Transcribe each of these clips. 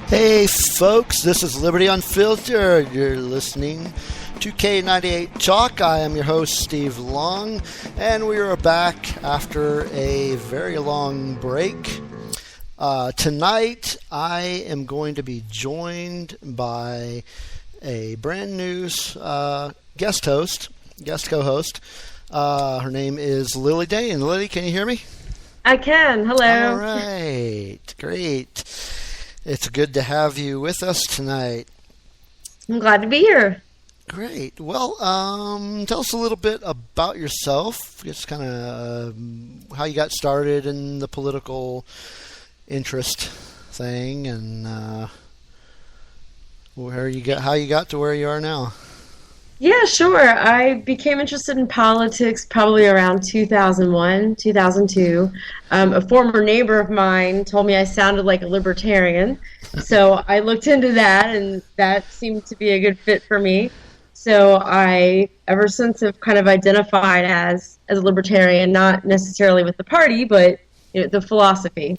Hey folks, this is Liberty Unfiltered. You're listening to K98 Talk. I am your host, Steve Long, and we are back after a very long break. Tonight, I am going to be joined by a brand new guest co-host. Her name is Lily Dane. Lily, can you hear me? I can. Hello. All right. Great. It's good to have you with us tonight. I'm glad to be here. Great. Well, tell us a little bit about yourself. Just kind of how you got started in the political interest thing, and how you got to where you are now. Yeah, sure. I became interested in politics probably around 2001, 2002. A former neighbor of mine told me I sounded like a libertarian, so I looked into that, and that seemed to be a good fit for me. So I, ever since, have kind of identified as a libertarian, not necessarily with the party, but the philosophy.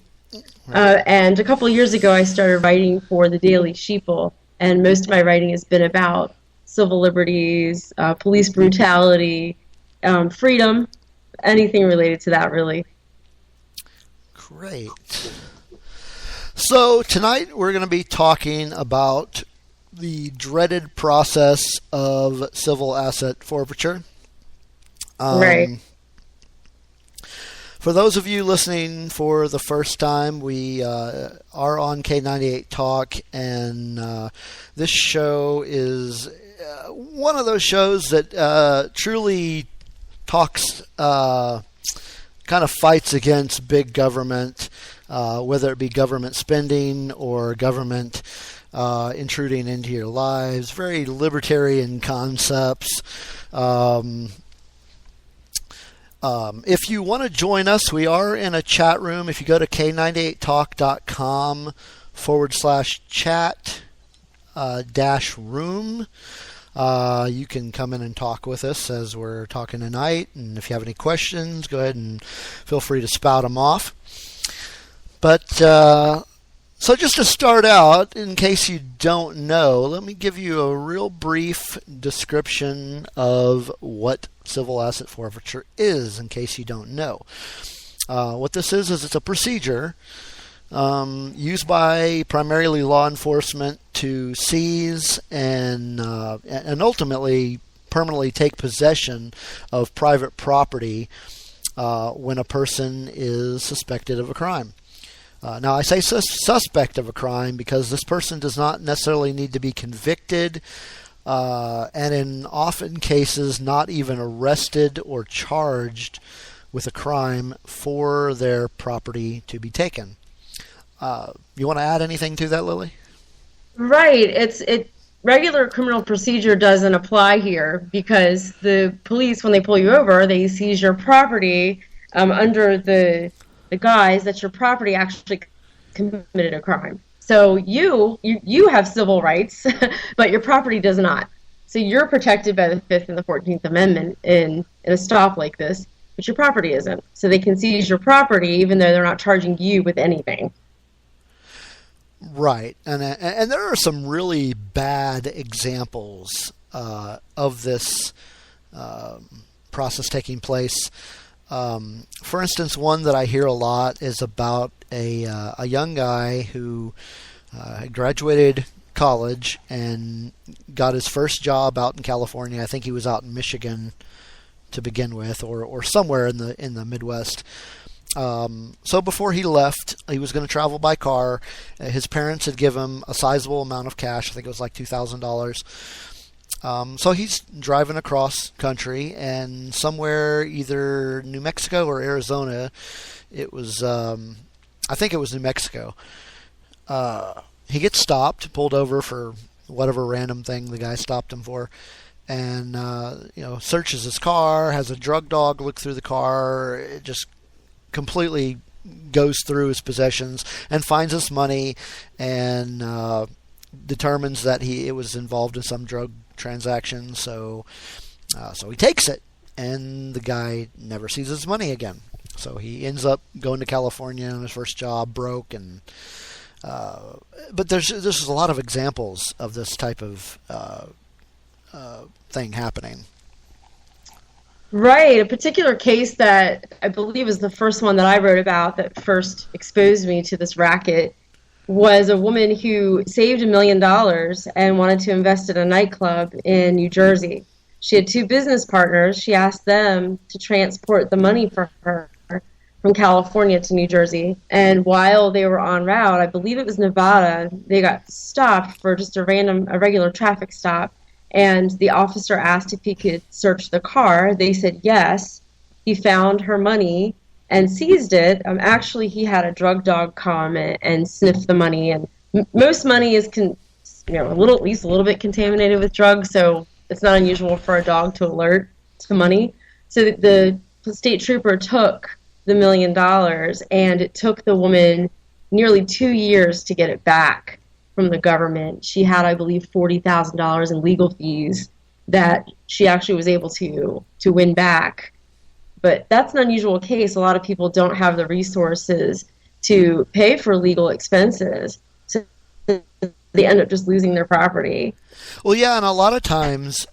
Right. And a couple of years ago, I started writing for the Daily Sheeple, and most of my writing has been about civil liberties, police brutality, freedom, anything related to that, really. Great. So tonight we're going to be talking about the dreaded process of civil asset forfeiture. Right. For those of you listening for the first time, we are on K98 Talk, and this show is one of those shows that truly talks, kind of fights against big government, whether it be government spending or government intruding into your lives. Very libertarian concepts. If you want to join us, we are in a chat room. If you go to k98talk.com/chat -room, you can come in and talk with us as we're talking tonight. And if you have any questions, go ahead and feel free to spout them off. But so just to start out, in case you don't know, let me give you a real brief description of what civil asset forfeiture is, in case you don't know. What this is it's a procedure used by primarily law enforcement to seize and ultimately permanently take possession of private property when a person is suspected of a crime. Now, I say suspect of a crime because this person does not necessarily need to be convicted, and in often cases not even arrested or charged with a crime for their property to be taken. You want to add anything to that, Lily? Right. Regular criminal procedure doesn't apply here because the police, when they pull you over, they seize your property under the guise that your property actually committed a crime. So you have civil rights, but your property does not. So you're protected by the 5th and the 14th Amendment in a stop like this, but your property isn't. So they can seize your property even though they're not charging you with anything. Right, and there are some really bad examples of this process taking place. For instance, one that I hear a lot is about a young guy who graduated college and got his first job out in California. I think he was out in Michigan to begin with, or somewhere in the Midwest. So before he left, he was going to travel by car. His parents had given him a sizable amount of cash. I think it was like $2,000. So he's driving across country, and somewhere either New Mexico or Arizona, it was, I think it was New Mexico. He gets stopped, pulled over for whatever random thing the guy stopped him for, and searches his car, has a drug dog look through the car. It just completely goes through his possessions and finds this money, and determines that it was involved in some drug transaction. So he takes it, and the guy never sees his money again. So he ends up going to California on his first job, broke, and But there's a lot of examples of this type of thing happening. Right. A particular case that I believe is the first one that I wrote about that first exposed me to this racket was a woman who saved $1 million and wanted to invest in a nightclub in New Jersey. She had two business partners. She asked them to transport the money for her from California to New Jersey. And while they were en route, I believe it was Nevada, they got stopped for just a regular traffic stop. And the officer asked if he could search the car. They said yes. He found her money and seized it. Actually, he had a drug dog come and sniff the money. And most money is, at least a little bit contaminated with drugs, so it's not unusual for a dog to alert to money. So the state trooper took the $1 million, and it took the woman nearly 2 years to get it back from the government. She had, I believe, $40,000 in legal fees that she actually was able to win back. But that's an unusual case. A lot of people don't have the resources to pay for legal expenses, so they end up just losing their property. Well, yeah, and a lot of times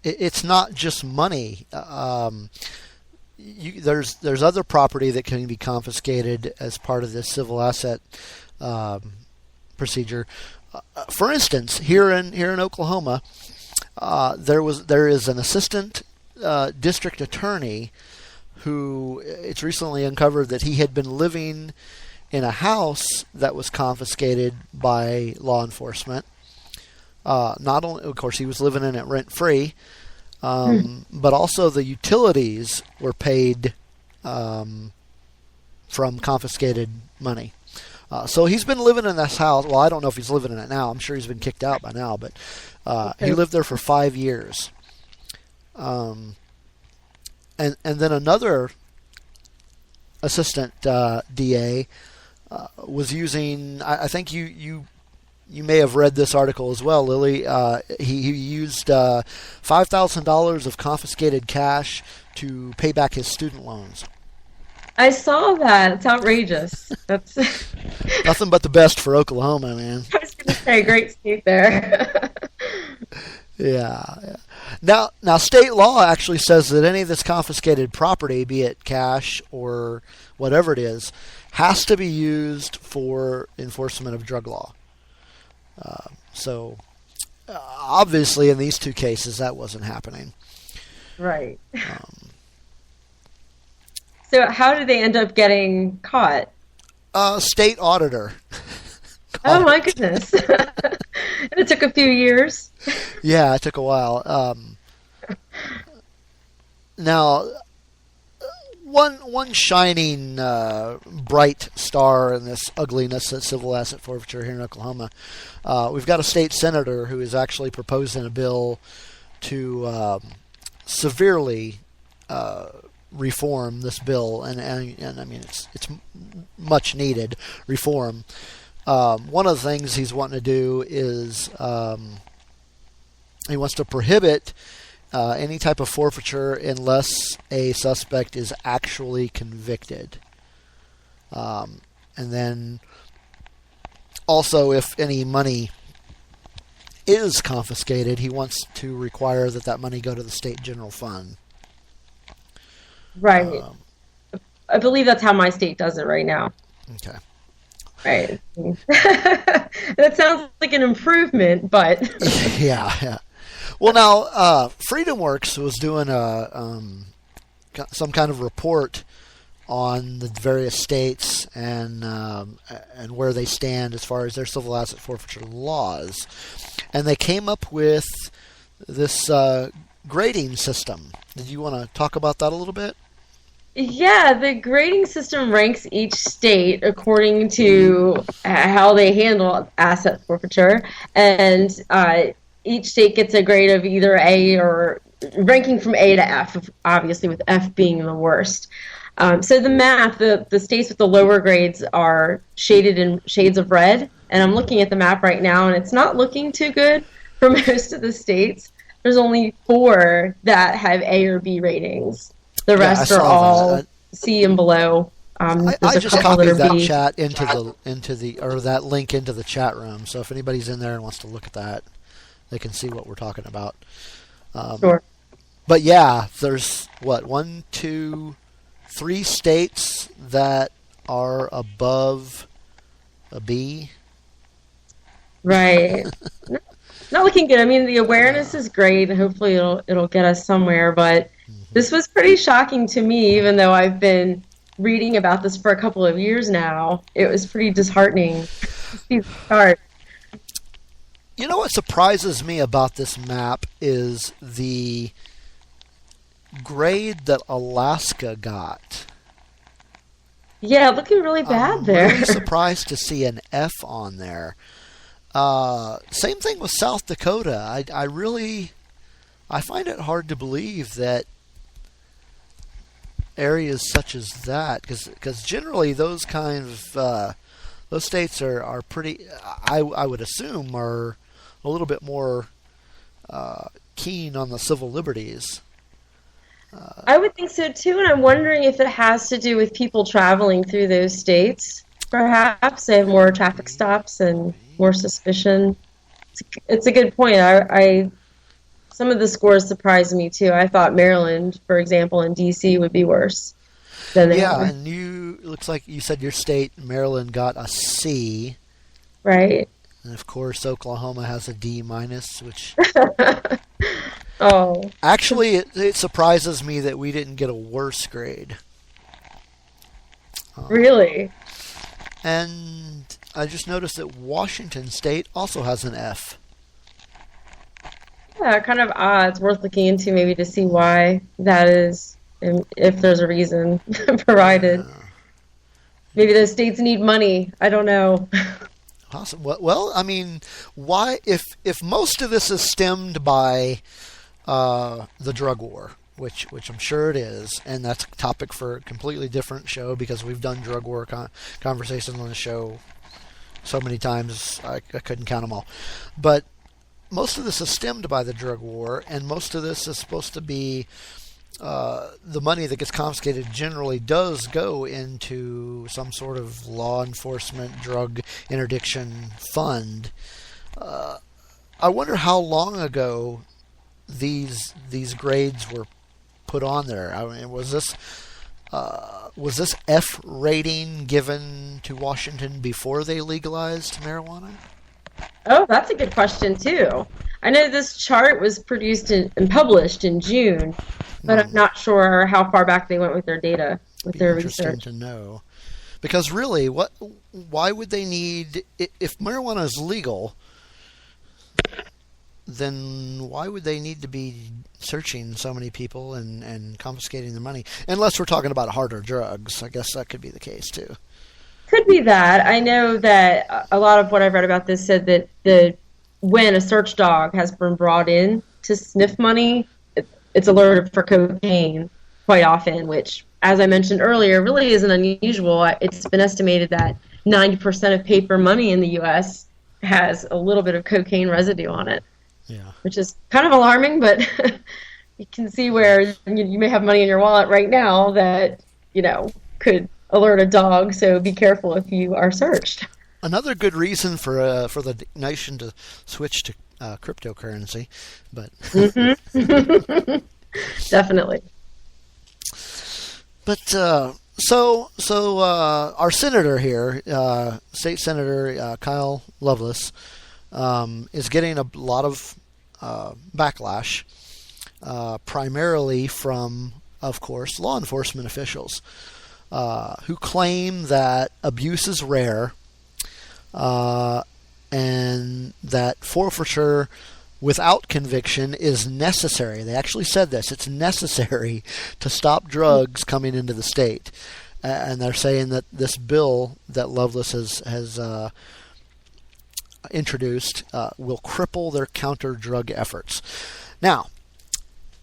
it's not just money. There's other property that can be confiscated as part of this civil asset procedure. For instance, here in Oklahoma, there is an assistant district attorney who it's recently uncovered that he had been living in a house that was confiscated by law enforcement. Not only, of course, he was living in it rent-free, but also the utilities were paid from confiscated money. So he's been living in this house. Well, I don't know if he's living in it now. I'm sure he's been kicked out by now, but he lived there for 5 years. And then another assistant DA was using, I think you may have read this article as well, Lily. He used $5,000 of confiscated cash to pay back his student loans. I saw that. It's outrageous. That's nothing but the best for Oklahoma, man. I was going to say, great state there. Yeah. Now, state law actually says that any of this confiscated property, be it cash or whatever it is, has to be used for enforcement of drug law. So, obviously, in these two cases, that wasn't happening. Right. So, how did they end up getting caught? State auditor. Oh, my goodness. And it took a few years. Yeah, it took a while. Now, one shining bright star in this ugliness of civil asset forfeiture here in Oklahoma, we've got a state senator who is actually proposing a bill to severely reform this bill, and I mean it's much needed reform. One of the things he's wanting to do is he wants to prohibit any type of forfeiture unless a suspect is actually convicted. And then also, if any money is confiscated, he wants to require that money go to the state general fund. Right. I believe that's how my state does it right now. Okay. Right. That sounds like an improvement, but yeah. Well, now FreedomWorks was doing some kind of report on the various states and where they stand as far as their civil asset forfeiture laws, and they came up with this grading system. Did you want to talk about that a little bit? Yeah, the grading system ranks each state according to how they handle asset forfeiture, and each state gets a grade of either A or ranking from A to F, obviously with F being the worst. So the map, the states with the lower grades are shaded in shades of red, and I'm looking at the map right now, and it's not looking too good for most of the states. There's only 4 that have A or B ratings. The rest are all C and below. There's I a just couple that copied are that B. chat into the or that link into the chat room. So if anybody's in there and wants to look at that, they can see what we're talking about. Sure. But yeah, there's what, 1, 2, 3 states that are above a B. Right. Not looking good. I mean, the awareness is great, and hopefully it'll get us somewhere. But this was pretty shocking to me, even though I've been reading about this for a couple of years now. It was pretty disheartening to see the chart. You know what surprises me about this map is the grade that Alaska got. Yeah, looking really bad there. I'm really surprised to see an F on there. Same thing with South Dakota. I find it hard to believe that areas such as that, because generally those kind of those states are pretty. I would assume are a little bit more keen on the civil liberties. I would think so too, and I'm wondering if it has to do with people traveling through those states. Perhaps they have more traffic stops and more suspicion. It's a good point. I some of the scores surprised me too. I thought Maryland, for example, and DC would be worse than they are. And it looks like you said your state, Maryland, got a C. Right. And of course, Oklahoma has a D minus, which Oh. actually it surprises me that we didn't get a worse grade. Really? And I just noticed that Washington State also has an F. Yeah, kind of odd. It's worth looking into maybe to see why that is, and if there's a reason provided. Maybe those states need money. I don't know. Awesome. Well, I mean, why if most of this is stemmed by the drug war, which I'm sure it is, and that's a topic for a completely different show because we've done drug war conversations on the show so many times I couldn't count them all. But most of this is stemmed by the drug war, and most of this is supposed to be the money that gets confiscated generally does go into some sort of law enforcement drug interdiction fund. I wonder how long ago these grades were put on there. I mean, was this F rating given to Washington before they legalized marijuana? Oh, that's a good question too. I know this chart was produced and published in June, but I'm not sure how far back they went with their data, with their Interesting research. to know. Because really, why would they need, if marijuana is legal, then why would they need to be searching so many people and confiscating their money? Unless we're talking about harder drugs. I guess that could be the case too. Could be that. I know that a lot of what I've read about this said that when a search dog has been brought in to sniff money, it's alerted for cocaine quite often, which, as I mentioned earlier, really isn't unusual. It's been estimated that 90% of paper money in the U.S. has a little bit of cocaine residue on it. Yeah. Which is kind of alarming, but you can see where you may have money in your wallet right now that, could alert a dog, so be careful if you are searched. Another good reason for the nation to switch to cryptocurrency, but Definitely. But so our senator here, State Senator Kyle Loveless, is getting a lot of backlash, primarily from, of course, law enforcement officials who claim that abuse is rare and that forfeiture without conviction is necessary. They actually said this. It's necessary to stop drugs coming into the state. And they're saying that this bill that Loveless has introduced will cripple their counter-drug efforts. Now,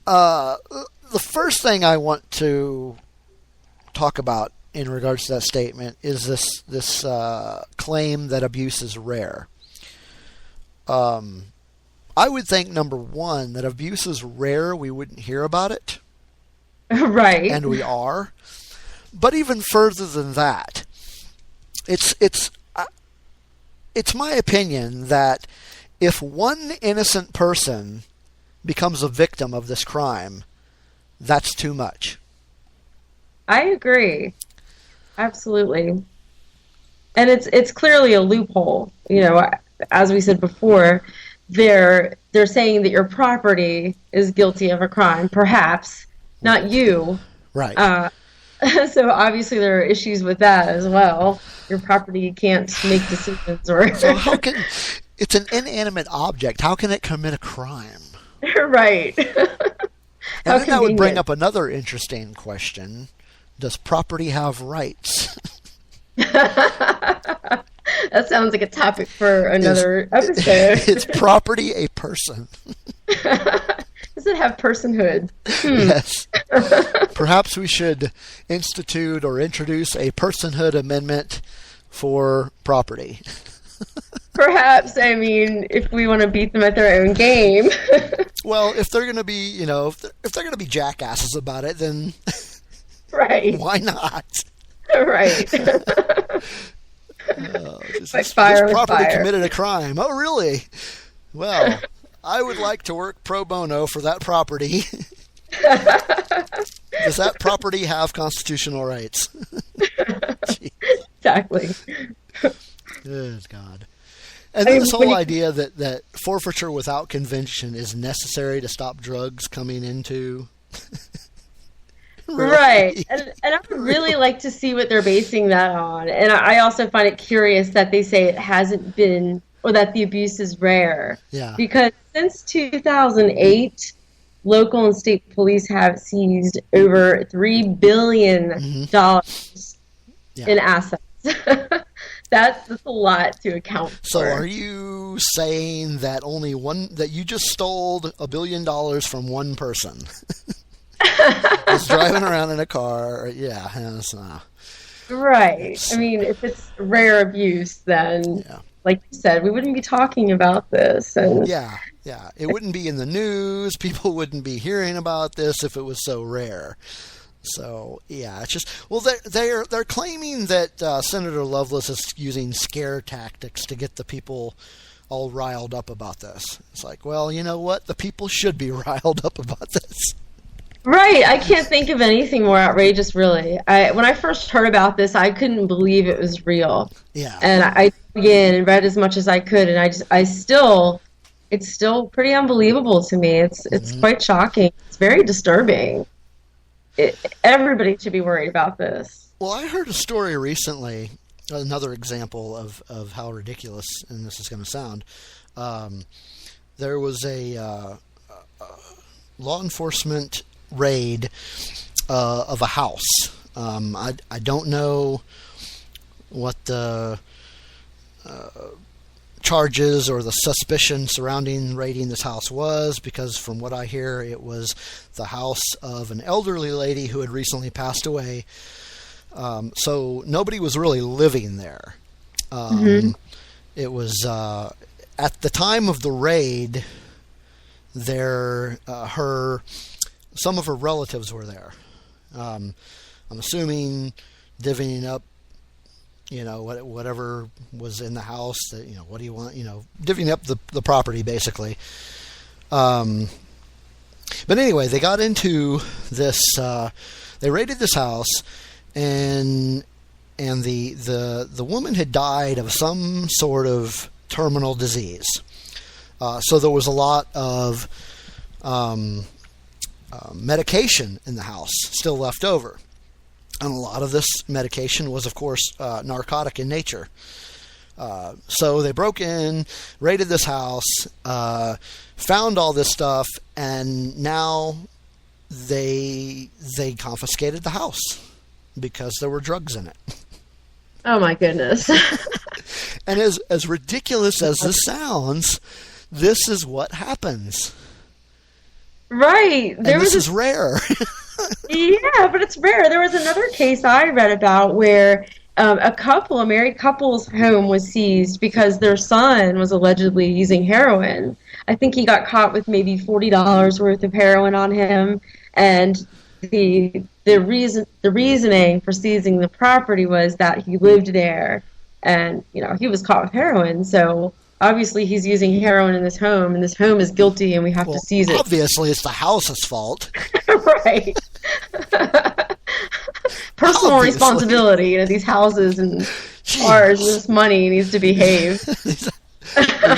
the first thing I want to talk about in regards to that statement is this claim that abuse is rare. I would think, number one, that abuse is rare, we wouldn't hear about it. Right. And we are. But even further than that, it's my opinion that if one innocent person becomes a victim of this crime, that's too much. I agree. Absolutely. And it's clearly a loophole. You know, as we said before, they're saying that your property is guilty of a crime, perhaps, not you. Right. So obviously there are issues with that as well. Your property can't make decisions or... So how can... It's an inanimate object. How can it commit a crime? Right. And then that would bring up another interesting question. Does property have rights? That sounds like a topic for another episode. Is property a person? Does it have personhood? Yes. Perhaps we should institute or introduce a personhood amendment for property. Perhaps, I mean, if we want to beat them at their own game. Well, if they're going to be, you know, if they're going to be jackasses about it, then right. Why not? Right. This property committed a crime. Oh, really? Well, I would like to work pro bono for that property. Does that property have constitutional rights? Exactly. Good God. And then this whole idea that forfeiture without conviction is necessary to stop drugs coming into... Really? Right. And I would really like to see what they're basing that on. And I also find it curious that they say it hasn't been, or that the abuse is rare. Yeah. Because since 2008, local and state police have seized over $3 billion in assets. That's a lot to account for. So are you saying that that you just stole $1 billion from one person? Was driving around in a car. Yeah. Right. I mean, if it's rare abuse, then, like you said, we wouldn't be talking about this. And yeah. It wouldn't be in the news. People wouldn't be hearing about this if it was so rare. So, yeah, it's just... Well, they're claiming that Senator Lovelace is using scare tactics to get the people all riled up about this. It's like, well, you know what? The people should be riled up about this. Right. I can't think of anything more outrageous, really. When I first heard about this, I couldn't believe it was real. Yeah. And I dug in and read as much as I could, and it's still pretty unbelievable to me. It's quite shocking. It's very disturbing. Everybody should be worried about this. Well, I heard a story recently, another example of how ridiculous, and this is going to sound. There was a law enforcement raid of a house. I don't know what the charges or the suspicion surrounding raiding this house was, because from what I hear, it was the house of an elderly lady who had recently passed away. So nobody was really living there. It was at the time of the raid, some of her relatives were there. I'm assuming divvying up, whatever was in the house. That, what do you want? Divvying up the property, basically. But anyway, they got into this. They raided this house, and the woman had died of some sort of terminal disease. So there was a lot of medication in the house still left over. And a lot of this medication was, of course, narcotic in nature. So they broke in, raided this house, found all this stuff, and now they confiscated the house because there were drugs in it. Oh my goodness. And as ridiculous as this sounds, this is what happens. Right. This is rare. Yeah, but it's rare. There was another case I read about where a married couple's home was seized because their son was allegedly using heroin. I think he got caught with maybe $40 worth of heroin on him, and the the reasoning for seizing the property was that he lived there, and he was caught with heroin, so obviously he's using heroin in this home, and this home is guilty, and we have to Well, seize it. obviously it's the house's fault. Right. Personal Obviously. responsibility. These houses and cars and this money needs to behave. These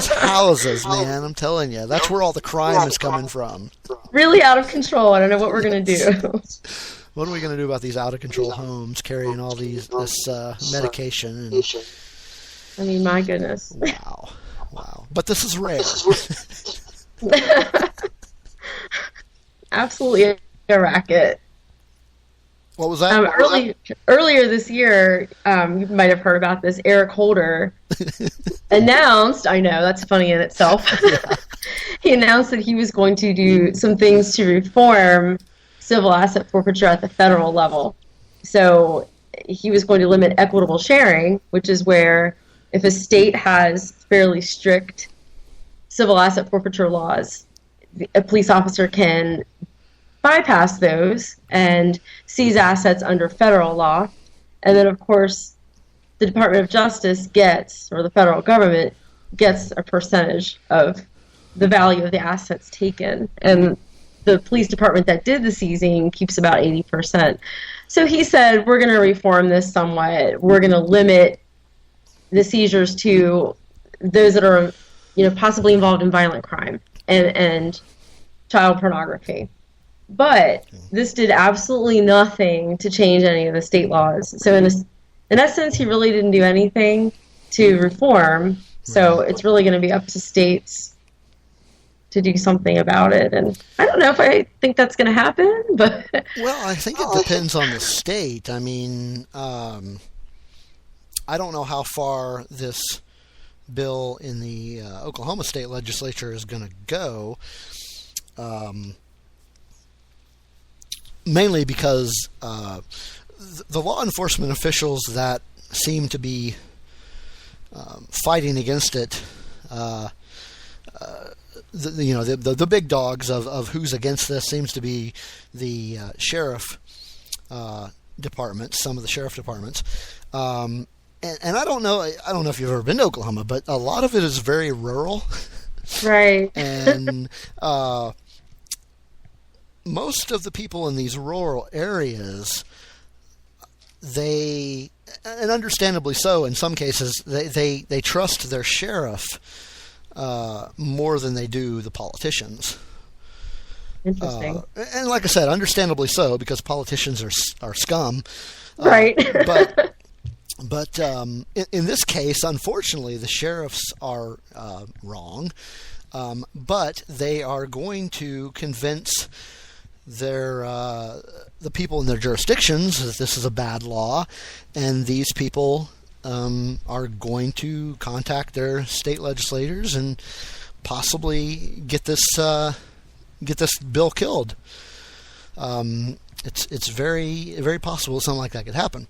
houses, man, I'm telling you, that's where all the crime is coming from. Really out of control. I don't know what we're going to do. What are we going to do about these out-of-control homes carrying all this medication? And, I mean, my goodness. wow. But this is rare. Absolutely a racket. What was that? Earlier this year, you might have heard about this. Eric Holder announced, I know, that's funny in itself. Yeah. He announced that he was going to do some things to reform civil asset forfeiture at the federal level. So he was going to limit equitable sharing, which is where if a state has fairly strict civil asset forfeiture laws, a police officer can bypass those and seize assets under federal law. And then, of course, the Department of Justice gets, or the federal government gets, a percentage of the value of the assets taken. And the police department that did the seizing keeps about 80%. So he said, we're going to reform this somewhat. We're going to limit the seizures to those that are, possibly involved in violent crime and child pornography. But this did absolutely nothing to change any of the state laws. So in essence, he really didn't do anything to reform. So it's really going to be up to states to do something about it. And I don't know if I think that's going to happen, but... Well, I think it depends on the state. I mean, I don't know how far this bill in the Oklahoma state legislature is going to go, mainly because the law enforcement officials that seem to be fighting against it, the big dogs of who's against this seems to be the sheriff departments, some of the sheriff departments, and I don't know if you've ever been to Oklahoma, but a lot of it is very rural, right? And most of the people in these rural areas, and understandably so in some cases, they trust their sheriff more than they do the politicians. Interesting. And like I said, understandably so, because politicians are scum. Right. But in this case, unfortunately, the sheriffs are wrong. But they are going to convince the people in their jurisdictions that this is a bad law, and these people are going to contact their state legislators and possibly get this bill killed. It's very, very possible something like that could happen.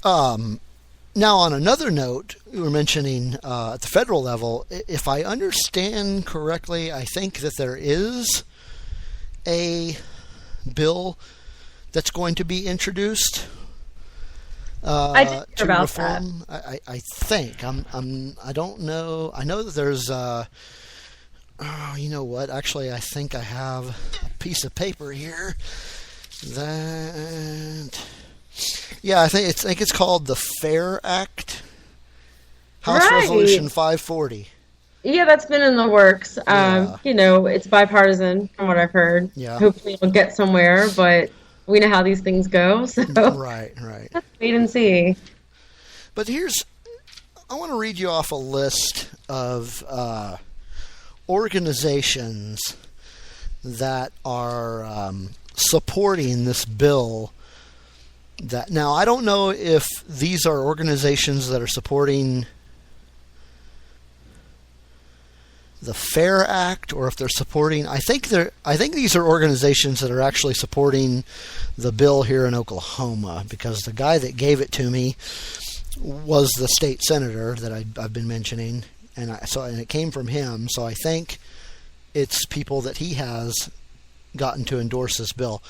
Now, on another note, we were mentioning at the federal level, if I understand correctly, I think that there is a bill that's going to be introduced I did hear to about reform. that. I think I don't know. I know that there's you know what? Actually, I think I have a piece of paper here that. Yeah, I think it's called the FAIR Act, House Right. Resolution 540. Yeah, that's been in the works. Yeah. It's bipartisan from what I've heard. Yeah. Hopefully it'll get somewhere, but we know how these things go, so Right. let's wait and see. But I want to read you off a list of organizations that are supporting this bill. Now, I don't know if these are organizations that are supporting the FAIR Act, or if they're supporting. I think these are organizations that are actually supporting the bill here in Oklahoma, because the guy that gave it to me was the state senator that I've been mentioning, and it came from him. So I think it's people that he has gotten to endorse this bill.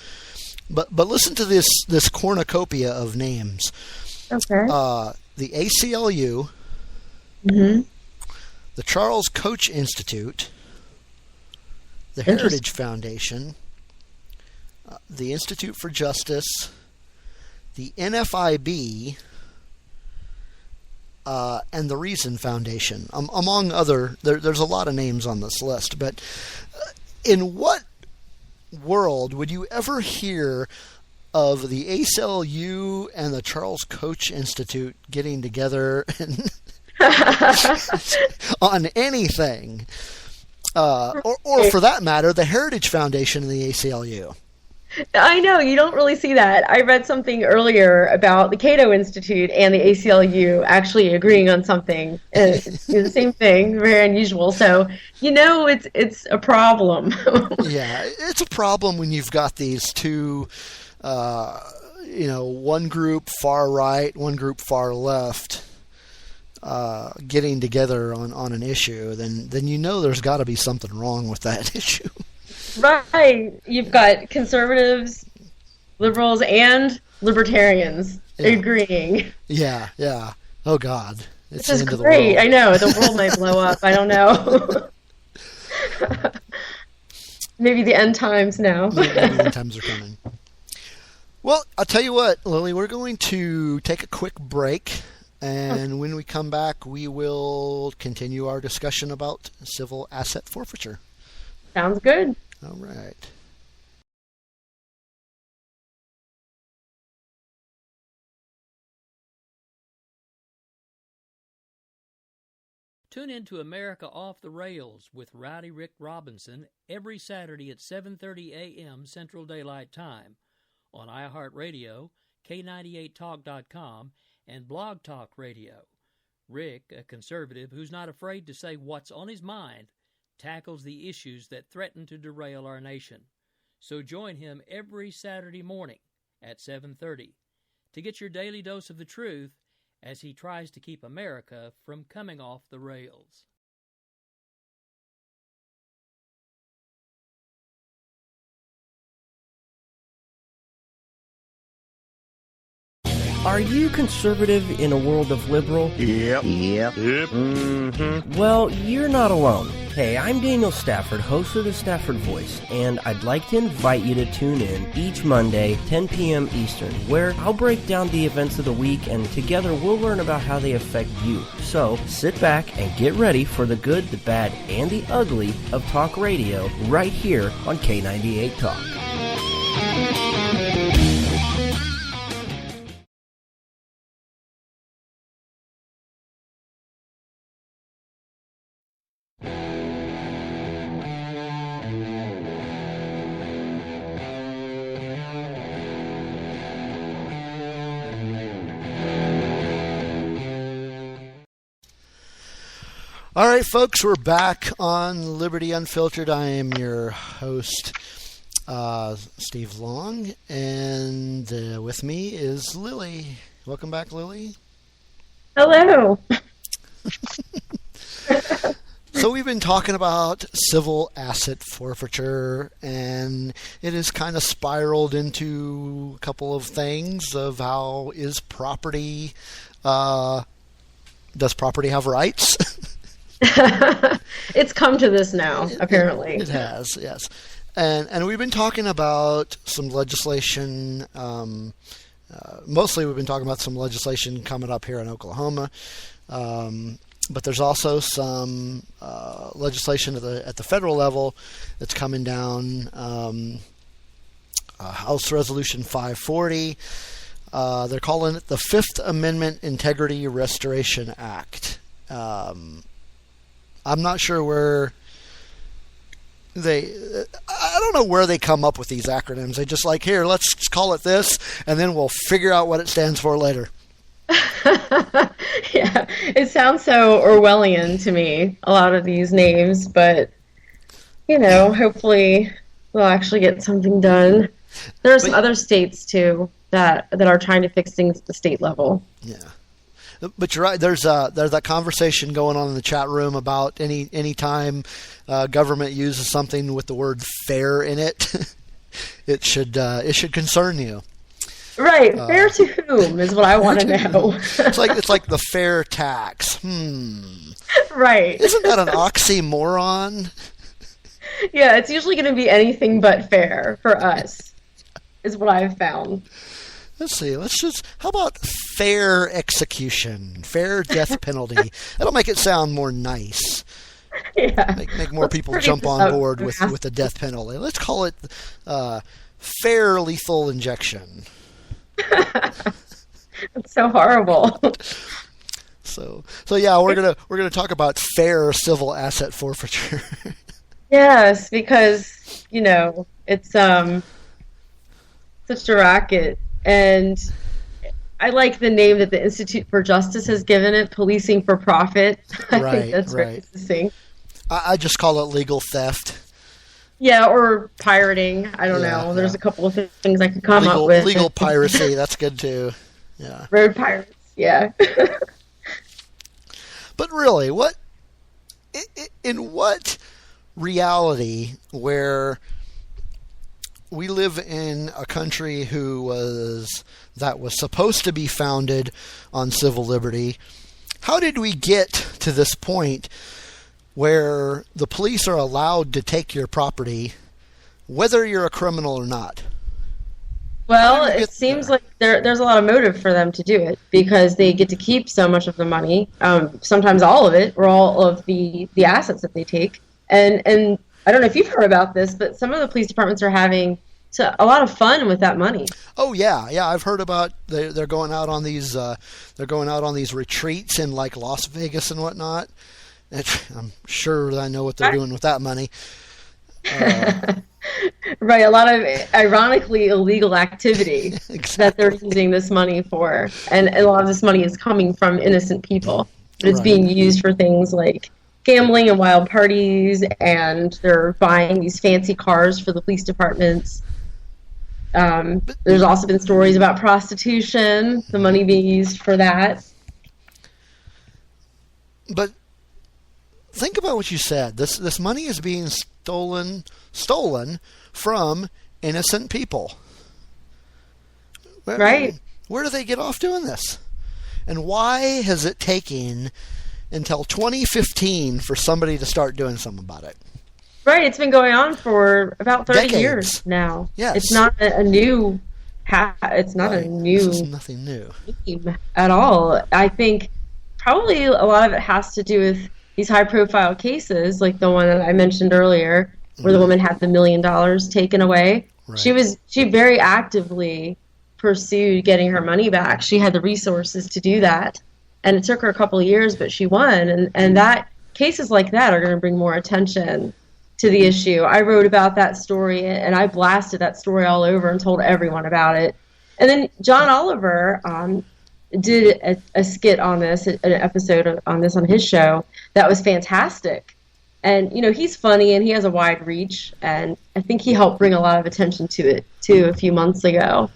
But listen to this cornucopia of names. Okay. The ACLU, Mm-hmm. the Charles Koch Institute, the Heritage Foundation, the Institute for Justice, the NFIB, and the Reason Foundation, among other. There's a lot of names on this list, but in what world would you ever hear of the ACLU and the Charles Koch Institute getting together and on anything? Or for that matter, the Heritage Foundation and the ACLU. I know, you don't really see that. I read something earlier about the Cato Institute and the ACLU actually agreeing on something. It's the same thing, very unusual. So, it's a problem. Yeah, it's a problem when you've got these two, one group far right, one group far left, getting together on an issue. Then there's got to be something wrong with that issue. Right. You've got conservatives, liberals, and libertarians agreeing. Yeah. Oh, God. It's this is the end great. of the world. I know. The world might blow up. I don't know. Maybe the end times now. Maybe the end times are coming. Well, I'll tell you what, Lily, we're going to take a quick break. And when we come back, we will continue our discussion about civil asset forfeiture. Sounds good. All right. Tune in to America Off the Rails with Rowdy Rick Robinson every Saturday at 7:30 a.m. Central Daylight Time on iHeartRadio, K98Talk.com, and Blog Talk Radio. Rick, a conservative who's not afraid to say what's on his mind, tackles the issues that threaten to derail our nation. So join him every Saturday morning at 7:30 to get your daily dose of the truth as he tries to keep America from coming off the rails. Are you conservative in a world of liberal? Yep. Well, you're not alone. Hey, I'm Daniel Stafford, host of the Stafford Voice, and I'd like to invite you to tune in each Monday, 10 p.m. Eastern, where I'll break down the events of the week, and together we'll learn about how they affect you. So, sit back and get ready for the good, the bad, and the ugly of talk radio right here on K98 Talk. All right, folks, we're back on Liberty Unfiltered. I am your host, Steve Long, and with me is Lily. Welcome back, Lily. Hello. So we've been talking about civil asset forfeiture, and it has kind of spiraled into a couple of things of how is property, does property have rights? It's come to this now, apparently. It has, yes. And we've been talking about some legislation. Mostly we've been talking about some legislation coming up here in Oklahoma. But there's also some legislation at the federal level that's coming down. House Resolution 540. They're calling it the Fifth Amendment Integrity Restoration Act. I'm not sure where I don't know where they come up with these acronyms. They just here, let's call it this, and then we'll figure out what it stands for later. Yeah, it sounds so Orwellian to me, a lot of these names, but, hopefully we'll actually get something done. There are some other states, too, that are trying to fix things at the state level. Yeah. But you're right. There's that conversation going on in the chat room about any time government uses something with the word fair in it, it should concern you. Right. Fair to whom is what I want to know. It's like the fair tax. Right. Isn't that an oxymoron? Yeah, it's usually going to be anything but fair for us, is what I've found. Let's see. How about fair execution, fair death penalty? That'll make it sound more nice. Yeah. Make more people jump on board with the death penalty. Let's call it fair lethal injection. It's so horrible. So yeah, we're gonna talk about fair civil asset forfeiture. Yes, because it's such a racket, and I like the name that the Institute for Justice has given it, policing for profit. I think that's very interesting. I just call it legal theft. Yeah, or pirating. I don't know. There's a couple of things I could come up with. Legal piracy, that's good too. Yeah. Road pirates, yeah. But really, in what reality where we live in a country that was supposed to be founded on civil liberty, how did we get to this point where the police are allowed to take your property whether you're a criminal or not? Well, it seems like there's a lot of motive for them to do it because they get to keep so much of the money, sometimes all of it, or all of the assets that they take. And I don't know if you've heard about this, but some of the police departments are having a lot of fun with that money. Oh yeah, I've heard about they're going out on these retreats in like Las Vegas and whatnot. I'm sure I know what they're doing with that money. Right, a lot of ironically illegal activity that they're using this money for, and a lot of this money is coming from innocent people, but it's being used for things like gambling and wild parties, and they're buying these fancy cars for the police departments. There's also been stories about prostitution, the money being used for that. But think about what you said. This money is being stolen from innocent people. Right. Where do they get off doing this? And why has it taken until 2015 for somebody to start doing something about it? Right. It's been going on for about 30 Decades. years now. Yes. It's not a new. It's not a new. This is nothing new theme at all. I think probably a lot of it has to do with these high-profile cases, like the one that I mentioned earlier, where the woman had the $1 million taken away. Right. She very actively pursued getting her money back. She had the resources to do that, and it took her a couple of years, but she won. And that cases like that are going to bring more attention to the issue. I wrote about that story, and I blasted that story all over and told everyone about it. And then John Oliver did a skit on this, an episode on this on his show that was fantastic. And, he's funny and he has a wide reach, and I think he helped bring a lot of attention to it, too, a few months ago.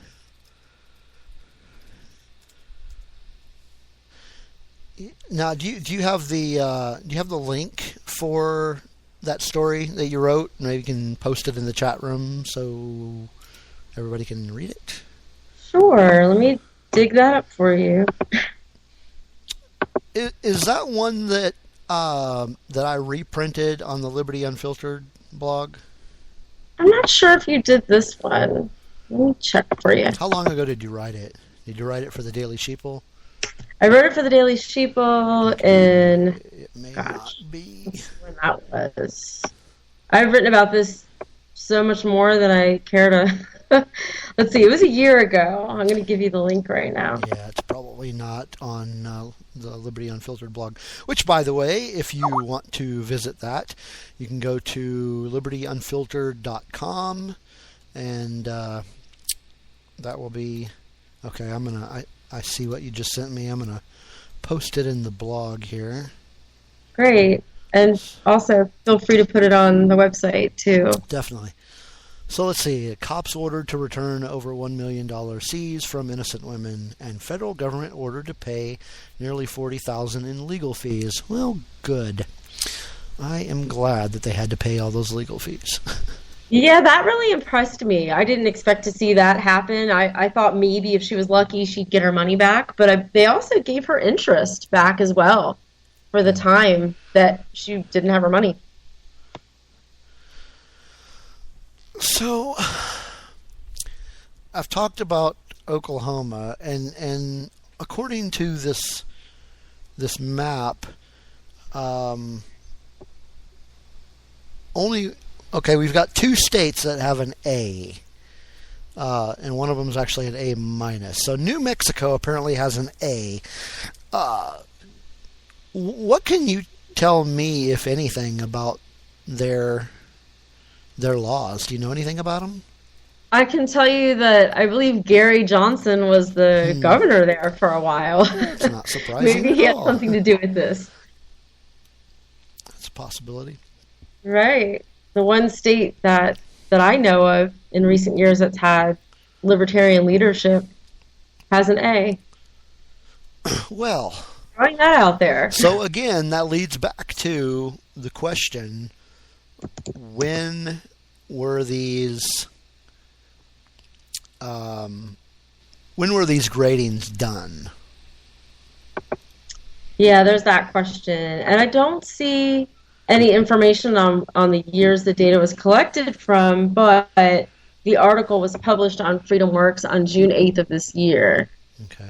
Now, do you have the link for that story that you wrote? Maybe you can post it in the chat room so everybody can read it. Sure. Let me dig that up for you. Is that one that I reprinted on the Liberty Unfiltered blog? I'm not sure if you did this one. Let me check for you. How long ago did you write it? Did you write it for the Daily Sheeple? I wrote it for the Daily Sheeple in... It may not be. When that was. I've written about this so much more than I care to... Let's see, it was a year ago. I'm going to give you the link right now. Yeah, it's probably not on the Liberty Unfiltered blog. Which, by the way, if you want to visit that, you can go to libertyunfiltered.com, and that will be... Okay, I see what you just sent me. I'm going to post it in the blog here. Great. And also, feel free to put it on the website, too. Definitely. So let's see. Cops ordered to return over $1 million seized from innocent women, and federal government ordered to pay nearly $40,000 in legal fees. Well, good. I am glad that they had to pay all those legal fees. Yeah, that really impressed me. I didn't expect to see that happen. I thought maybe if she was lucky, she'd get her money back, but they also gave her interest back as well for the time that she didn't have her money. So I've talked about Oklahoma, and according to this map, only okay. We've got 2 states that have an A, and one of them is actually an A minus. So New Mexico apparently has an A. What can you tell me, if anything, about their laws? Do you know anything about them? I can tell you that I believe Gary Johnson was the governor there for a while. It's not surprising. Maybe he at had all. something to do with this. That's a possibility. Right. The one state that I know of in recent years that's had libertarian leadership has an A. Well, Throwing that out there. so again, that leads back to the question: when were these gradings done? Yeah, there's that question. And I don't see any information on the years the data was collected from, but the article was published on FreedomWorks on June 8th of this year. Okay.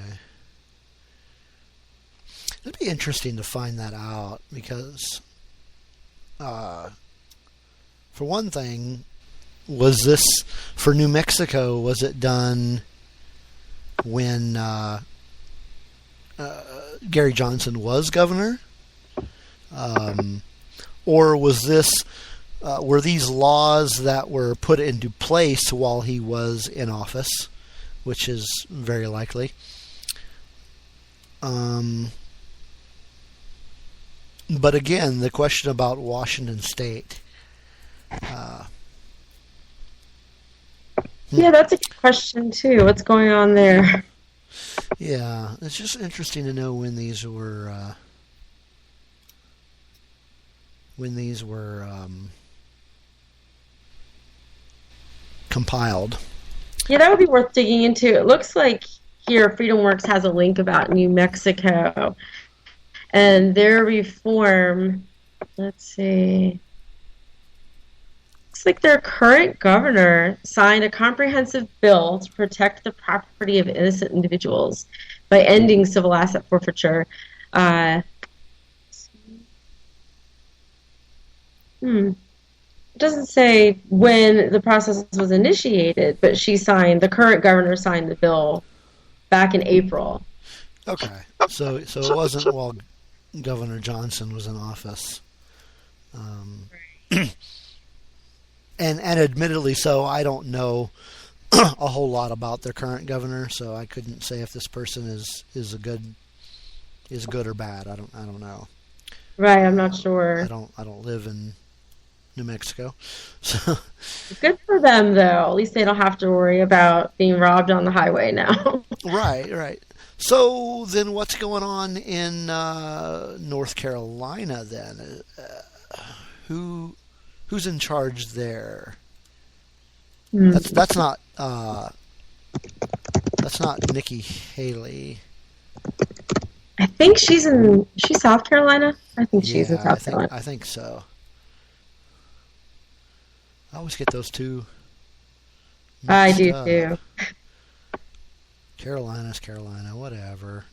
It'd be interesting to find that out because, for one thing, was this for New Mexico? Was it done when Gary Johnson was governor, or was this were these laws that were put into place while he was in office, which is very likely. But again, the question about Washington State. Yeah, that's a good question too. What's going on there? Yeah, it's just interesting to know when these were compiled. Yeah, that would be worth digging into. It looks like here FreedomWorks has a link about New Mexico and their reform. Let's see. Looks like their current governor signed a comprehensive bill to protect the property of innocent individuals by ending civil asset forfeiture. It doesn't say when the process was initiated, but the current governor signed the bill back in April. Okay, so it wasn't while Governor Johnson was in office. And admittedly so, I don't know a whole lot about their current governor, so I couldn't say if this person is good or bad. I don't know. Right, I'm not sure. I don't live in New Mexico. So Good for them, though. At least they don't have to worry about being robbed on the highway now. right. So then, what's going on in North Carolina then? Who's in charge there? That's not Nikki Haley. I think she's South Carolina. I think she's in South Carolina. I think so. I always get those two. I do up. too. Carolina's Carolina, whatever.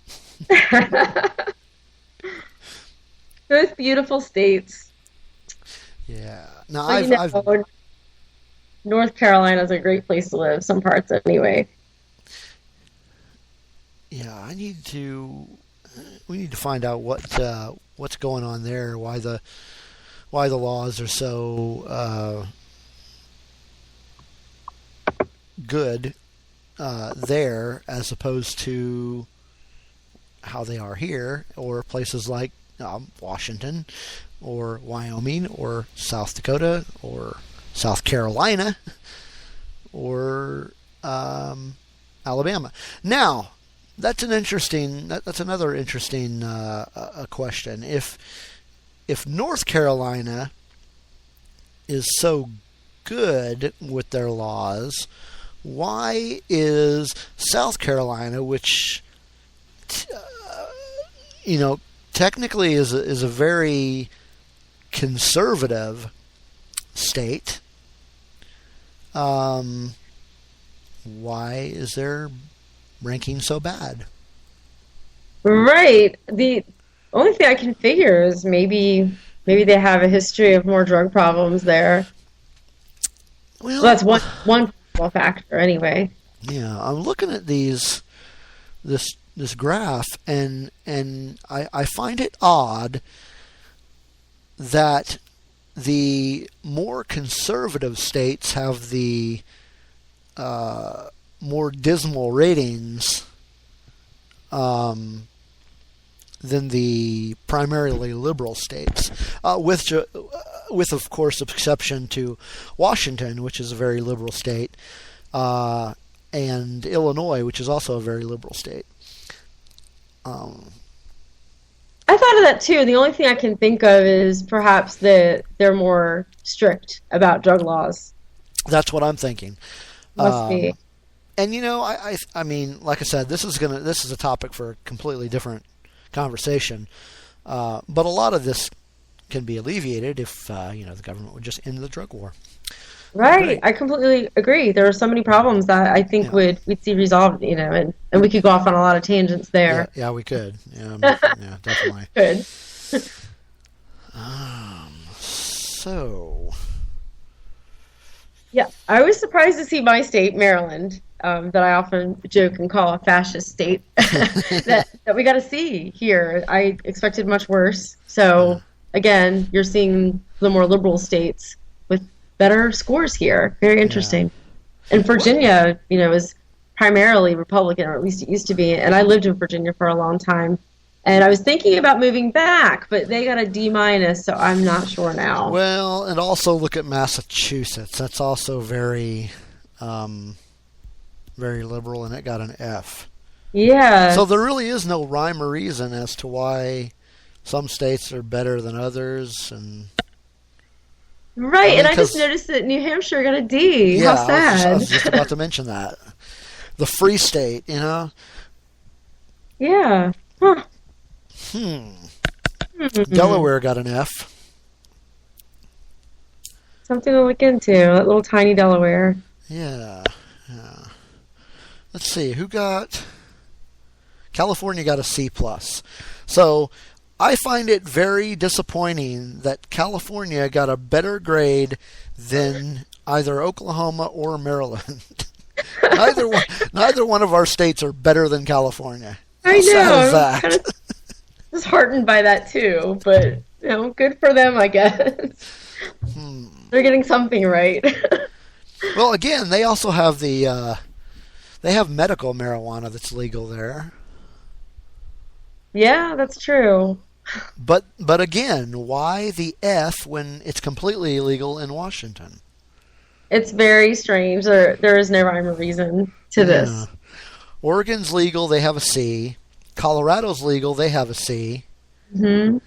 Both beautiful states. Yeah. Now Well, North Carolina's a great place to live. Some parts, anyway. Yeah, we need to find out what's going on there. Why the laws are so good there as opposed to how they are here, or places like Washington or Wyoming or South Dakota or South Carolina or Alabama. Now, that's another interesting question. If North Carolina is so good with their laws, why is South Carolina, which technically is a very conservative state, why is their ranking so bad? Right. The only thing I can figure is maybe they have a history of more drug problems there. Well, that's one possible factor anyway. Yeah, I'm looking at this graph, and I find it odd that the more conservative states have the more dismal ratings than the primarily liberal states, with of course exception to Washington, which is a very liberal state, and Illinois, which is also a very liberal state. I thought of that too. The only thing I can think of is perhaps that they're more strict about drug laws. That's what I'm thinking. Must be. And I mean, like I said, this is a topic for a completely different conversation. But a lot of this can be alleviated if the government would just end the drug war. Right, I completely agree. There are so many problems that I think we'd see resolved, and we could go off on a lot of tangents there. Yeah, we could. Yeah, definitely. Good. So. Yeah, I was surprised to see my state, Maryland, that I often joke and call a fascist state, that we got to see here. I expected much worse. So, again, you're seeing the more liberal states with better scores here. Very interesting. Yeah. And Virginia, is primarily Republican, or at least it used to be. And I lived in Virginia for a long time. And I was thinking about moving back, but they got a D-, so I'm not sure now. Well, and also look at Massachusetts. That's also very, very liberal, and it got an F. Yeah. So there really is no rhyme or reason as to why some states are better than others, and. Right, and I just noticed that New Hampshire got a D. Yeah, how sad. I was just about to mention that. The Free State, Yeah. Huh. Delaware got an F. Something to look into. That little tiny Delaware. Yeah. Let's see, California got a C+. So I find it very disappointing that California got a better grade than either Oklahoma or Maryland. Neither one of our states are better than California. I know. I'm kind of disheartened by that too, but good for them, I guess. They're getting something right. Well, again, they also have they have medical marijuana that's legal there. Yeah, that's true. But again, why the F when it's completely illegal in Washington? It's very strange. There is no rhyme or reason to this. Oregon's legal, they have a C. Colorado's legal, they have a C. I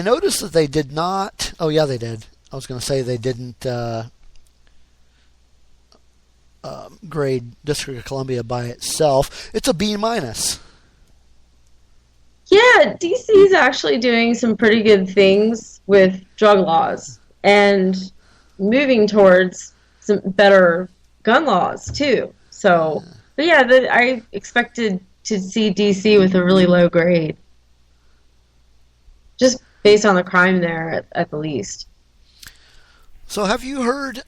noticed that they did not. Oh yeah, they did. I was going to say they didn't grade District of Columbia by itself. It's a B-. Yeah, DC is actually doing some pretty good things with drug laws and moving towards some better gun laws too. So, but yeah, I expected to see DC with a really low grade, just based on the crime there at the least. So, have you heard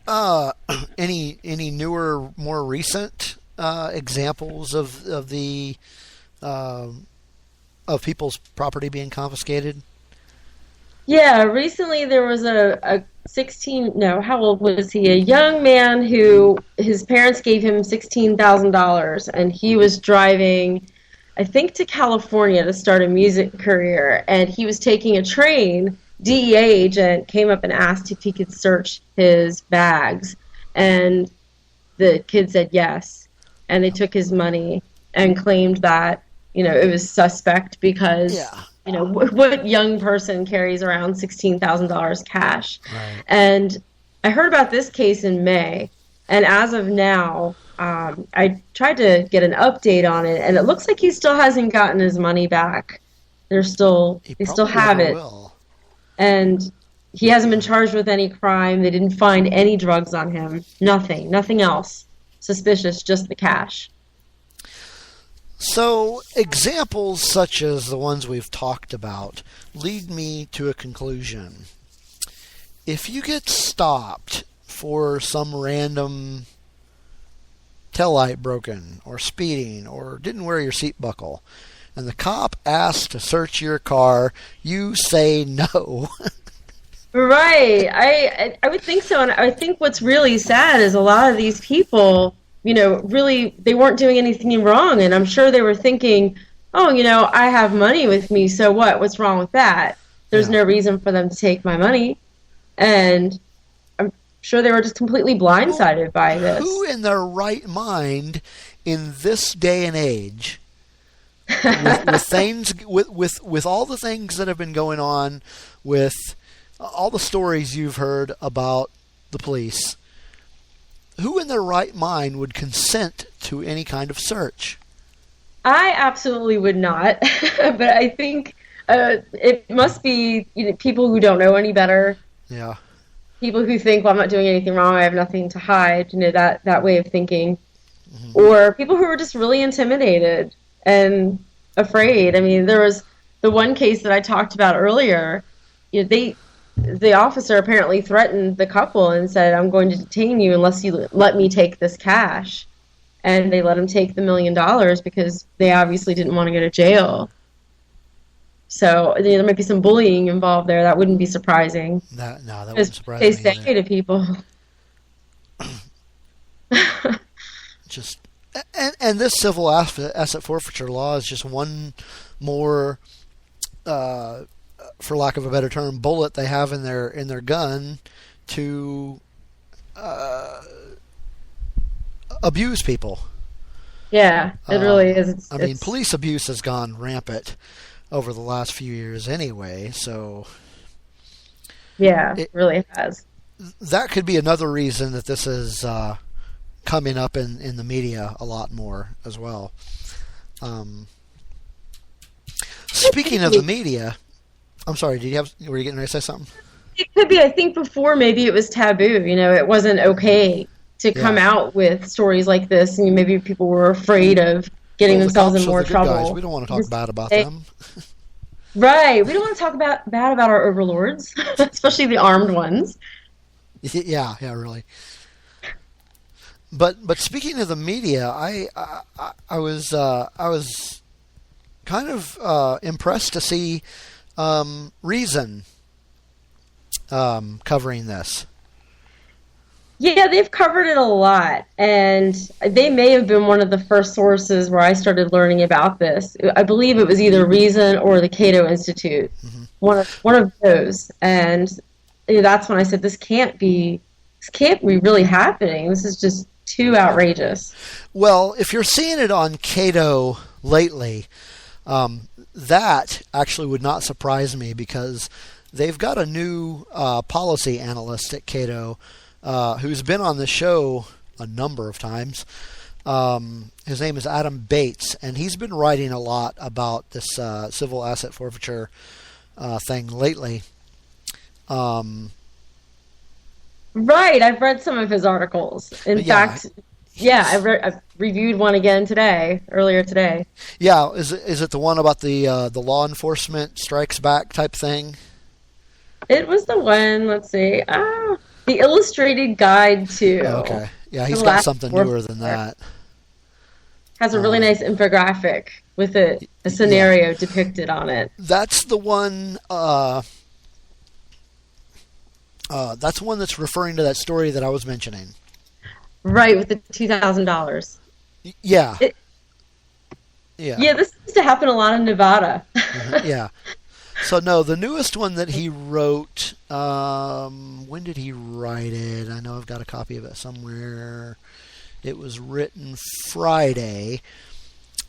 any newer, more recent examples of the of people's property being confiscated? Yeah, recently there was a 16, no, how old was he? A young man who his parents gave him $16,000, and he was driving, I think, to California to start a music career, and he was taking a train. DEA agent came up and asked if he could search his bags, and the kid said yes, and they took his money and claimed that it was suspect because what young person carries around $16,000 cash? Right. And I heard about this case in May, and as of now, I tried to get an update on it, and it looks like he still hasn't gotten his money back. They still have it, and he hasn't been charged with any crime. They didn't find any drugs on him. Nothing else suspicious, just the cash. So examples such as the ones we've talked about lead me to a conclusion. If you get stopped for some random taillight broken or speeding or didn't wear your seat buckle and the cop asks to search your car, you say no. Right. I would think so. And I think what's really sad is a lot of these people, really, they weren't doing anything wrong. And I'm sure they were thinking, oh, I have money with me. So what? What's wrong with that? There's no reason for them to take my money. And I'm sure they were just completely blindsided by this. Who in their right mind in this day and age, with things, with all the things that have been going on, with all the stories you've heard about the police, who in their right mind would consent to any kind of search? I absolutely would not, but I think it must be people who don't know any better. Yeah. People who think, well, I'm not doing anything wrong, I have nothing to hide, that way of thinking. Mm-hmm. Or people who are just really intimidated and afraid. I mean, there was the one case that I talked about earlier. The officer apparently threatened the couple and said, I'm going to detain you unless you let me take this cash. And they let him take the $1 million because they obviously didn't want to go to jail. So there might be some bullying involved there. That wouldn't be surprising. That wouldn't surprise me. They say to people. And this civil asset forfeiture law is just one more, for lack of a better term, bullet they have in their gun to abuse people. Yeah, it really is. I mean, police abuse has gone rampant over the last few years anyway, so... Yeah, it really has. That could be another reason that this is coming up in the media a lot more as well. Speaking of the media... I'm sorry, were you getting ready to say something? It could be. I think before maybe it was taboo. It wasn't okay to come out with stories like this, and maybe people were afraid of getting themselves in more trouble. Guys. We don't want to talk bad about them. Right. We don't want to talk bad about our overlords, especially the armed ones. Yeah, really. But speaking of the media, I was kind of impressed to see Reason covering this. Yeah, they've covered it a lot, and they may have been one of the first sources where I started learning about this. I believe it was either Reason or the Cato Institute, one of those, and that's when I said this can't be really happening. This is just too outrageous. Well, if you're seeing it on Cato lately, that actually would not surprise me because they've got a new policy analyst at Cato who's been on the show a number of times. His name is Adam Bates, and he's been writing a lot about this civil asset forfeiture thing lately. Right, I've read some of his articles. In fact, I've reviewed one again earlier today. Yeah, is it the one about the law enforcement strikes back type thing? It was the one, let's see, the illustrated guide to... Okay, yeah, he's got something newer than that. Has a really nice infographic with a scenario depicted on it. That's the one... that's one that's referring to that story that I was mentioning. Right, with the $2,000. Yeah. Yeah, this used to happen a lot in Nevada. Yeah. So, no, the newest one that he wrote, when did he write it? I know I've got a copy of it somewhere. It was written Friday.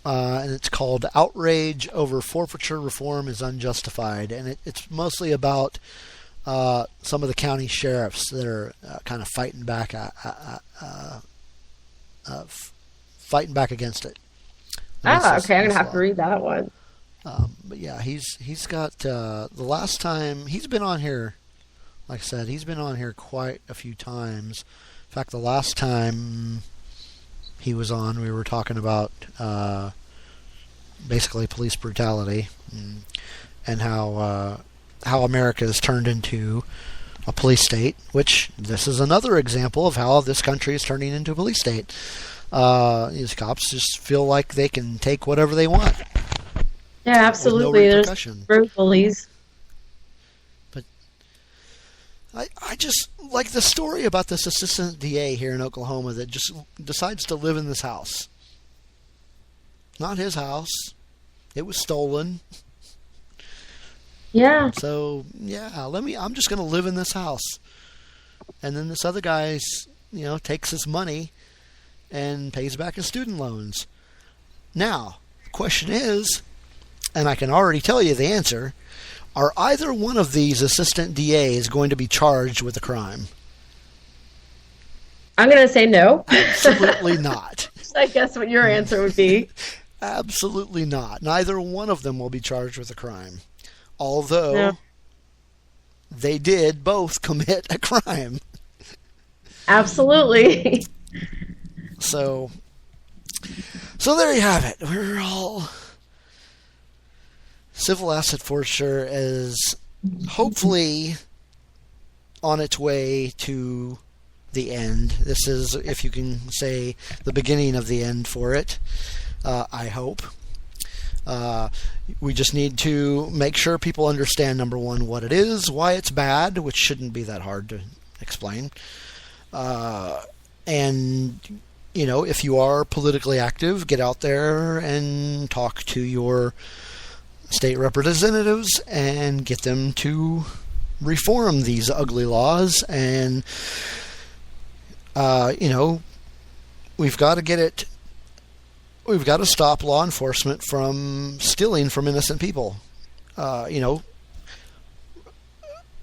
and it's called "Outrage Over Forfeiture Reform is Unjustified," and it's mostly about some of the county sheriffs that are kind of fighting back against it. Okay, I'm gonna have to read that one. But yeah, he's got the last time he's been on here. Like I said, he's been on here quite a few times. In fact, the last time he was on, we were talking about basically police brutality and how America has turned into a police state, which this is another example of how this country is turning into a police state. These cops just feel like they can take whatever they want. Yeah, absolutely. No There's road bullies. But I just like the story about this assistant DA here in Oklahoma that just decides to live in this house. Not his house. It was stolen. Yeah. So, yeah, I'm just going to live in this house. And then this other guy's, takes his money and pays back his student loans. Now, the question is, and I can already tell you the answer, are either one of these assistant DAs going to be charged with a crime? I'm going to say no. Absolutely not. I guess what your answer would be. Absolutely not. Neither one of them will be charged with a crime. Although they did both commit a crime. Absolutely. So there you have it. We're all... Civil asset forfeiture is hopefully on its way to the end. This is, if you can say, the beginning of the end for it, I hope. We just need to make sure people understand, number one, what it is, why it's bad, which shouldn't be that hard to explain. And, if you are politically active, get out there and talk to your state representatives and get them to reform these ugly laws. And, we've got to get it. We've got to stop law enforcement from stealing from innocent people.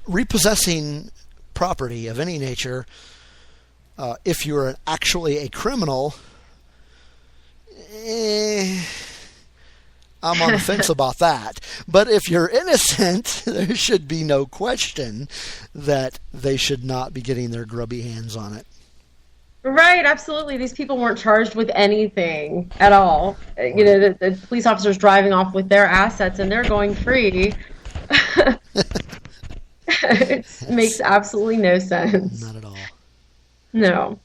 Repossessing property of any nature, if you're actually a criminal, I'm on the fence about that. But if you're innocent, there should be no question that they should not be getting their grubby hands on it. Right, absolutely. These people weren't charged with anything at all. The police officers driving off with their assets and they're going free. It makes absolutely no sense. Not at all. No.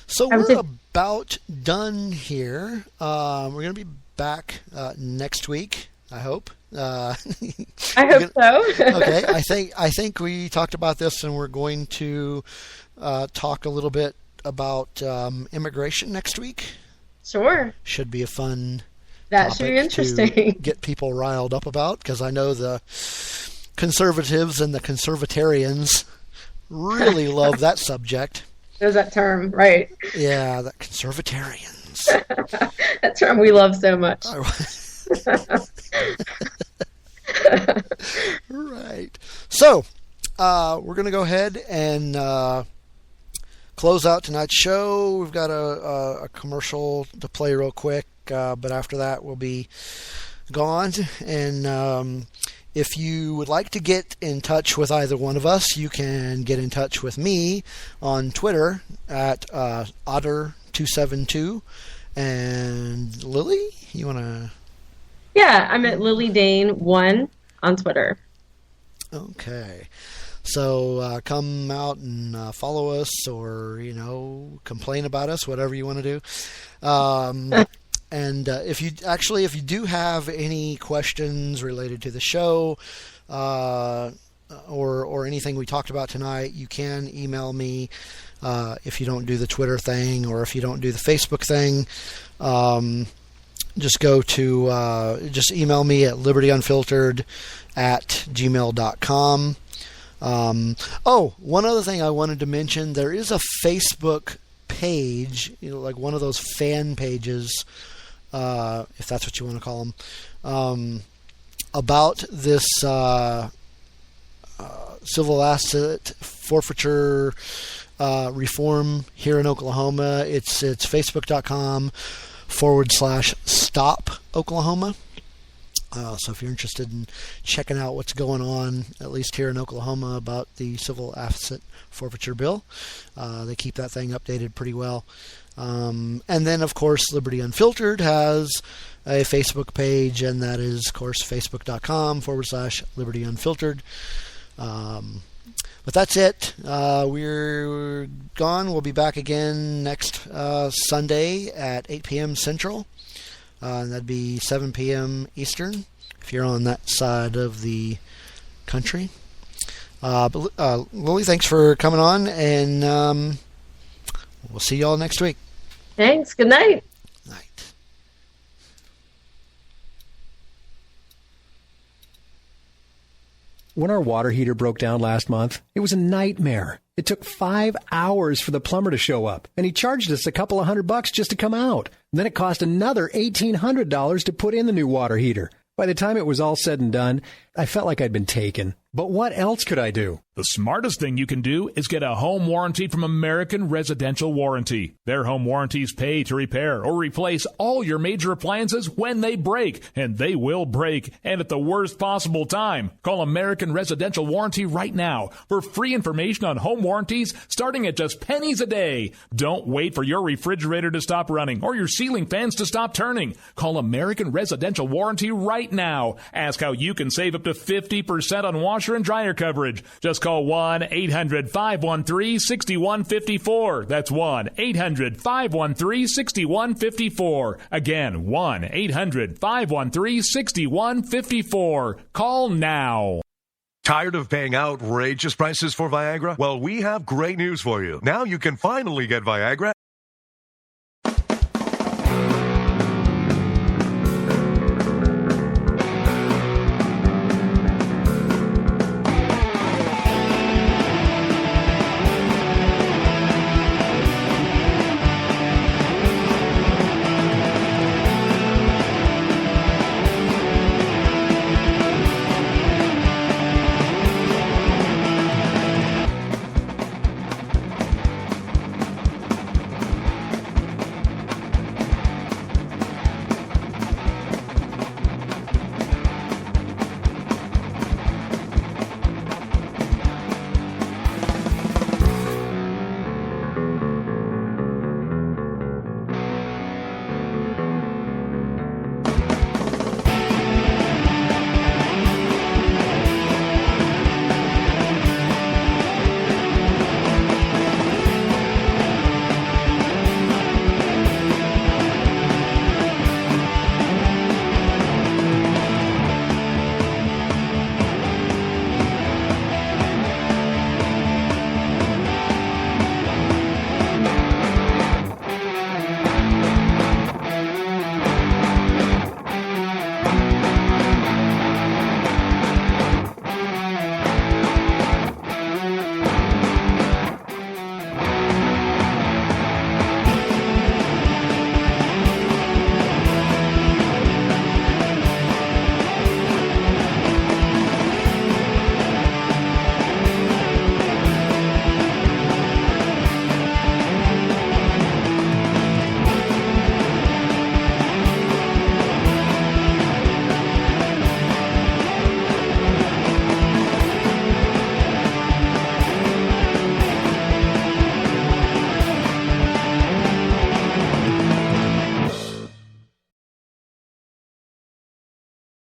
So we're about done here. We're going to be back next week, I hope. I hope so. Okay, I think we talked about this, and we're going to talk a little bit about immigration next week. Sure. Should be a fun. That should be interesting. To get people riled up about, because I know the conservatives and the conservatarians really love that subject. There's that term, right? Yeah, the conservatarians. That term we love so much. Right. So, we're going to go ahead and close out tonight's show. We've got a commercial to play real quick, but after that we'll be gone. And if you would like to get in touch with either one of us, you can get in touch with me on Twitter at Otter272. And Lily, you want to... Yeah, I'm at Lily Dane 1 on Twitter. Okay. So come out and follow us, or, complain about us, whatever you want to do. And if you do have any questions related to the show, or anything we talked about tonight, you can email me if you don't do the Twitter thing, or if you don't do the Facebook thing. Just go to, just email me at libertyunfiltered@gmail.com. One other thing I wanted to mention, there is a Facebook page, like one of those fan pages, if that's what you want to call them, about this civil asset forfeiture reform here in Oklahoma. It's facebook.com/stop Oklahoma. So if you're interested in checking out what's going on, at least here in Oklahoma, about the civil asset forfeiture bill, they keep that thing updated pretty well. And then, of course, Liberty Unfiltered has a Facebook page, and that is, of course, facebook.com/Liberty Unfiltered. But that's it. We're gone. We'll be back again next Sunday at 8 p.m. Central. And that'd be 7 p.m. Eastern, if you're on that side of the country. Lily, thanks for coming on, and we'll see you all next week. Thanks. Good night. Night. When our water heater broke down last month, it was a nightmare. It took 5 hours for the plumber to show up, and he charged us a couple of $100 just to come out. And then it cost another $1,800 to put in the new water heater. By the time it was all said and done, I felt like I'd been taken. But what else could I do? The smartest thing you can do is get a home warranty from American Residential Warranty. Their home warranties pay to repair or replace all your major appliances when they break, and they will break, and at the worst possible time. Call American Residential Warranty right now for free information on home warranties starting at just pennies a day. Don't wait for your refrigerator to stop running or your ceiling fans to stop turning. Call American Residential Warranty right now. Ask how you can save up to 50% on washer and dryer coverage. Just call 1-800-513-6154. That's 1-800-513-6154. Again, 1-800-513-6154. Call now. Tired of paying outrageous prices for Viagra? Well, we have great news for you. Now you can finally get Viagra